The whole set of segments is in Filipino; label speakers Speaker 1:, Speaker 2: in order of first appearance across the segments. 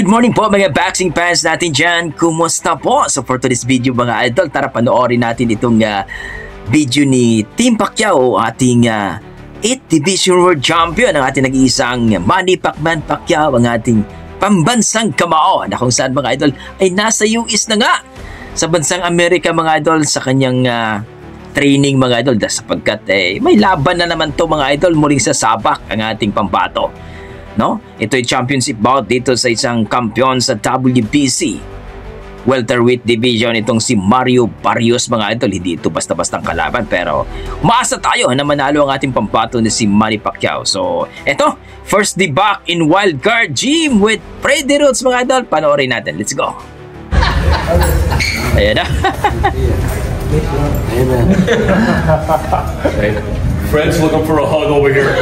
Speaker 1: Good morning po mga boxing fans natin dyan. Kumusta po? So for today's video mga idol, tara panoorin natin itong video ni Team Pacquiao, ating 8th Division World Champion, ang ating nag-iisang Manny Pacquiao, ang ating pambansang kamao na kung saan mga idol ay nasa US na nga sa bansang Amerika mga idol sa kanyang training mga idol, sapagkat may laban na naman to mga idol, muling sasabak ang ating pambato. No? Ito ay championship bout dito sa isang kampiyon sa WBC welterweight division, itong si Mario Barrios mga idol. Hindi ito basta-bastang kalaban, pero umaasa tayo na manalo ang ating pampato ni si Manny Pacquiao. So eto, first debut in wildcard gym with Freddy Roots mga idol. Panoorin natin, let's go. Ayan na.
Speaker 2: Fred's looking for a hug over here.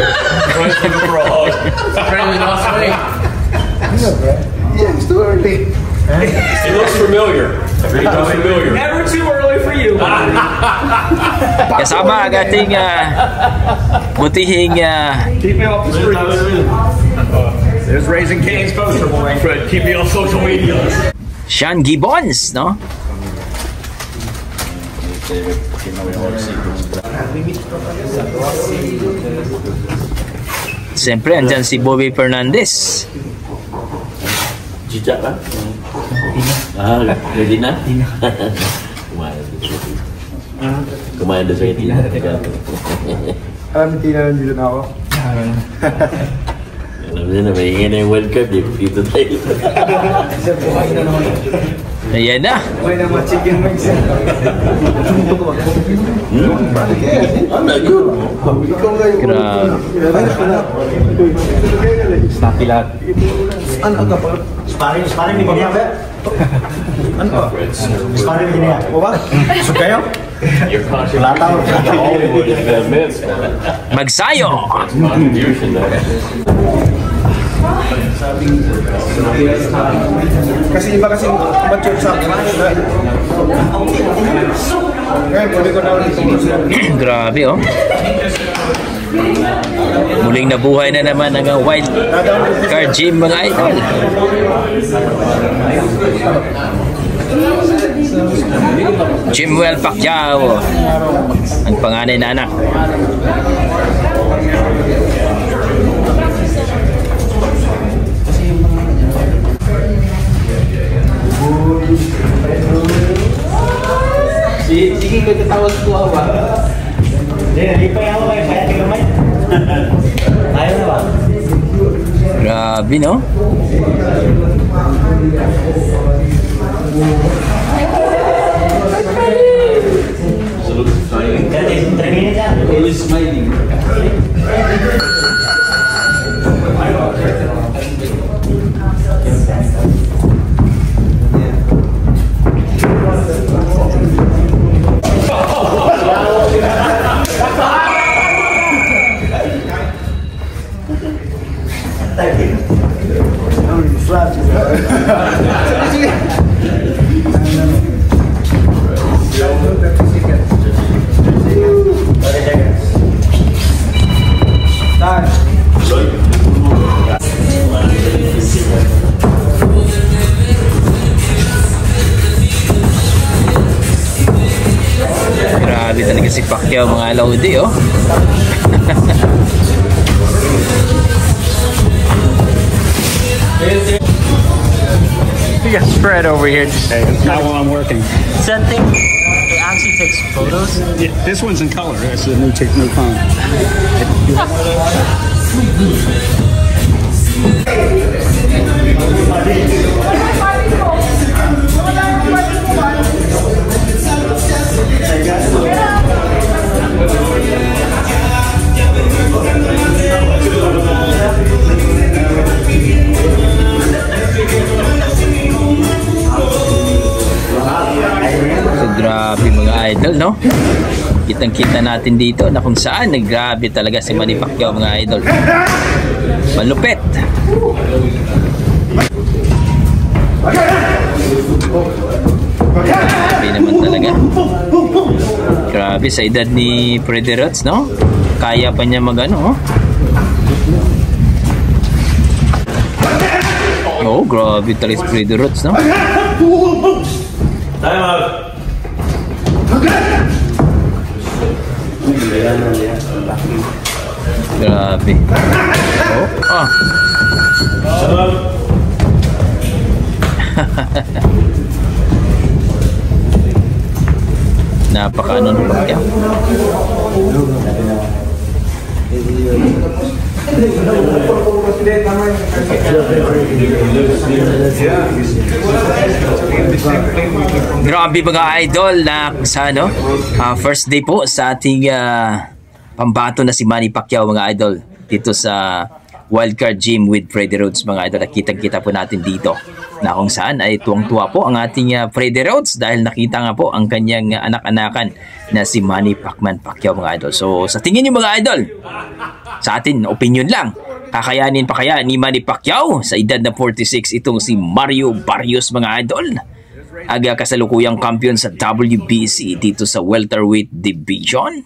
Speaker 2: Fred's looking for a hug.
Speaker 3: Fred lost weight.
Speaker 4: Yeah, it's too early.
Speaker 2: He looks familiar. He looks familiar.
Speaker 3: Never too early for you.
Speaker 1: Kasama ang ating butihing
Speaker 2: Keep me off the streets. There's Raising Cane's poster boy. Fred, keep me on social media.
Speaker 1: Sean Gibbons, no? Siyempre, andyan si Bobby Fernandez.
Speaker 5: Cica kan? Ready na? Kumain doon sa Tina.
Speaker 4: Alam mo, Tina, nandito na ako.
Speaker 5: Alam niyo na, may hingin na yung World Cup. Dito tayo.
Speaker 4: Isa buhay na naman.
Speaker 1: Ayan na.
Speaker 4: Buhay na mga chicken wings.
Speaker 5: Ano yun?
Speaker 4: Ikaw nga yung...
Speaker 1: Grabe.
Speaker 4: Snappy lahat. Ano ka pa?
Speaker 6: Sparring ni Kenya ba?
Speaker 4: Ano ka?
Speaker 6: Sparring ni Kenya. O ba? So kayo? Wala tao.
Speaker 1: Magsayo.
Speaker 5: Contribution na.
Speaker 4: Kasi iba kasing mature sa akin. Ngayon, pwede ko na ulit ito.
Speaker 1: Grabe, oh. Muling nabuhay na naman ang wild card gym mga idol. Jimwell Pacquiao, ang panganay na anak.
Speaker 3: Sige, katawag ko ba?
Speaker 6: Hindi pa yaw kayo. Kaya tingnan mo. Ayaw na ba?
Speaker 1: Grabe, no?
Speaker 6: Always smiling.
Speaker 1: Grabe talaga si Pacquiao mga laudi, oh.
Speaker 3: We got Fred over here.
Speaker 7: Hey, not while I'm working.
Speaker 3: That thing, it actually takes photos.
Speaker 7: Yeah, this one's in color. That's the new phone.
Speaker 1: So, grabe mga idol, no? Kitang-kita natin dito na kung saan naggrabe talaga si Manny Pacquiao mga idol. Malupit. Grabe naman talaga. Grabe sa edad ni Freddy Roots, no? Kaya pa niya magano, oh. Oh, grabe talaga si Freddie Rhodes, no?
Speaker 2: Time out.
Speaker 1: Grabe. Oh, ah.
Speaker 2: Time out.
Speaker 1: Napaka-ano ng Pacquiao. Grabe mga idol na sa ano, first day po sa ating pambato na si Manny Pacquiao mga idol dito sa Wildcard Gym with Freddie Rhodes mga idol. Kitang-kita po natin dito na kung saan ay tuwang-tuwa po ang ating Freddie Rhodes dahil nakita nga po ang kanyang anak-anakan na si Manny Pacquiao mga idol. So sa tingin niyo mga idol, sa atin opinion lang, kakayanin pa kaya ni Manny Pacquiao sa edad na 46 itong si Mario Barrios mga idol? Aga kasalukuyang kampiyon sa WBC dito sa welterweight division.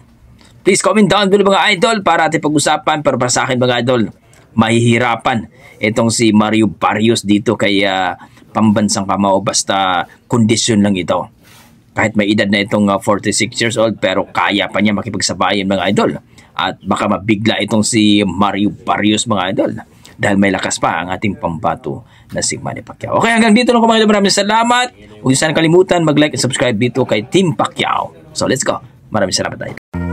Speaker 1: Please comment down below mga idol para ating pag-usapan. Pero para sa akin mga idol, mahihirapan itong si Mario Barrios dito kay pambansang kamao basta kondisyon lang ito. Kahit may edad na itong 46 years old pero kaya pa niya makipagsabayan mga idol. At baka mabigla itong si Mario Barrios mga idol dahil may lakas pa ang ating pambato na si Manny Pacquiao. Okay, hanggang dito lang mga idol. Maraming salamat. Huwag niyo sana kalimutan mag-like and subscribe dito kay Team Pacquiao. So let's go. Maraming salamat idol.